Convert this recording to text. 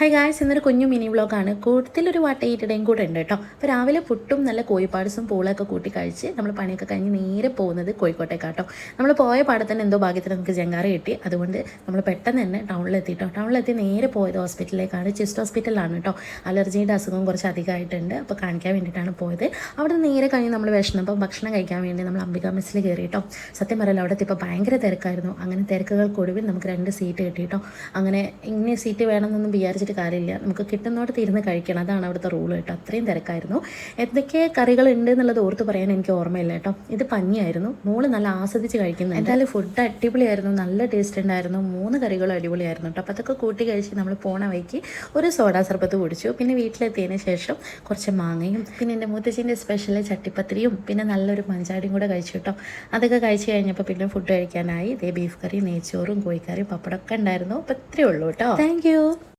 Hi guys, ഇന്നൊരു കുഞ്ഞു mini വ്ളോഗാണ്. കൂട്ടത്തിലൊരു വാട്ടയിട്ടിടയും കൂടെ ഉണ്ട് കേട്ടോ. അപ്പോൾ രാവിലെ പുട്ടും നല്ല കോഴിപ്പാടസും പൂളൊക്കെ കൂട്ടി കഴിച്ച് നമ്മൾ പണിയൊക്കെ കഴിഞ്ഞ് നേരെ പോകുന്നത് കോഴിക്കോട്ടേക്കാട്ടോ. നമ്മൾ പോയ പാടത്തന്നെ എന്തോ ഭാഗ്യത്തിന് നമുക്ക് ജങ്കാറ് കിട്ടി. അതുകൊണ്ട് നമ്മൾ പെട്ടെന്ന് തന്നെ ടൗണിലെത്തി കേട്ടോ. ടൗണിലെത്തി നേരെ പോയത് ഹോസ്പിറ്റലിലേക്കാണ്. ചെസ്റ്റ് ഹോസ്പിറ്റലാണ് കേട്ടോ. അലർജിയുടെ അസുഖം കുറച്ച് അധികമായിട്ടുണ്ട്. അപ്പോൾ കാണിക്കാൻ വേണ്ടിയിട്ടാണ് പോയത്. അവിടെ നിന്ന് നേരെ കഴിഞ്ഞ് നമ്മൾ വിഷമപ്പോൾ ഭക്ഷണം കഴിക്കാൻ വേണ്ടി നമ്മൾ അംബിക മെസ്സിൽ കയറി കേട്ടോ. സത്യം പറയല്ലോ, അവിടെ ഇപ്പോൾ ഭയങ്കര തിരക്കായിരുന്നു. അങ്ങനെ തിരക്കുകൾക്കൊടുവിൽ നമുക്ക് 2 സീറ്റ് കിട്ടി കേട്ടോ. അങ്ങനെ ഇങ്ങനെ സീറ്റ് വേണമെന്നൊന്നും വിചാരിച്ചിട്ട് കാര്യമില്ല, നമുക്ക് കിട്ടുന്നോടത്ത് ഇരുന്ന് കഴിക്കണം. അതാണ് അവിടുത്തെ റൂൾ കേട്ടോ. അത്രയും തിരക്കായിരുന്നു. എന്തൊക്കെ കറികൾ ഉണ്ട് എന്നുള്ളത് ഓർത്ത് പറയാൻ എനിക്ക് ഓർമ്മയില്ല കേട്ടോ. ഇത് പഞ്ഞിയായിരുന്നു. മോള് നല്ല ആസ്വദിച്ച് കഴിക്കുന്നു. എന്തായാലും ഫുഡ് അടിപൊളിയായിരുന്നു, നല്ല ടേസ്റ്റ് ഉണ്ടായിരുന്നു. 3 കറികളും അടിപൊളിയായിരുന്നു കേട്ടോ. അപ്പോൾ അതൊക്കെ കൂട്ടി കഴിച്ച് നമ്മൾ പോണ വഴിക്ക് ഒരു സോഡാ സർബത്ത് കുടിച്ചു. പിന്നെ വീട്ടിലെത്തിയതിന് ശേഷം കുറച്ച് മാങ്ങയും പിന്നെ എൻ്റെ മുത്തച്ഛൻ്റെ സ്പെഷ്യൽ ചട്ടിപ്പത്തിരിയും പിന്നെ നല്ലൊരു മഞ്ചാടിയും കൂടെ കഴിച്ചു കേട്ടോ. അതൊക്കെ കഴിച്ച് കഴിഞ്ഞപ്പോൾ പിന്നെ ഫുഡ് കഴിക്കാനായി. ഇതേ ബീഫ് കറി, നെയ്ച്ചോറും കോഴിക്കറിയും പപ്പടമൊക്കെ ഉണ്ടായിരുന്നു. അപ്പോൾ ഇത്രയേ ഉള്ളൂ കേട്ടോ. Thank you.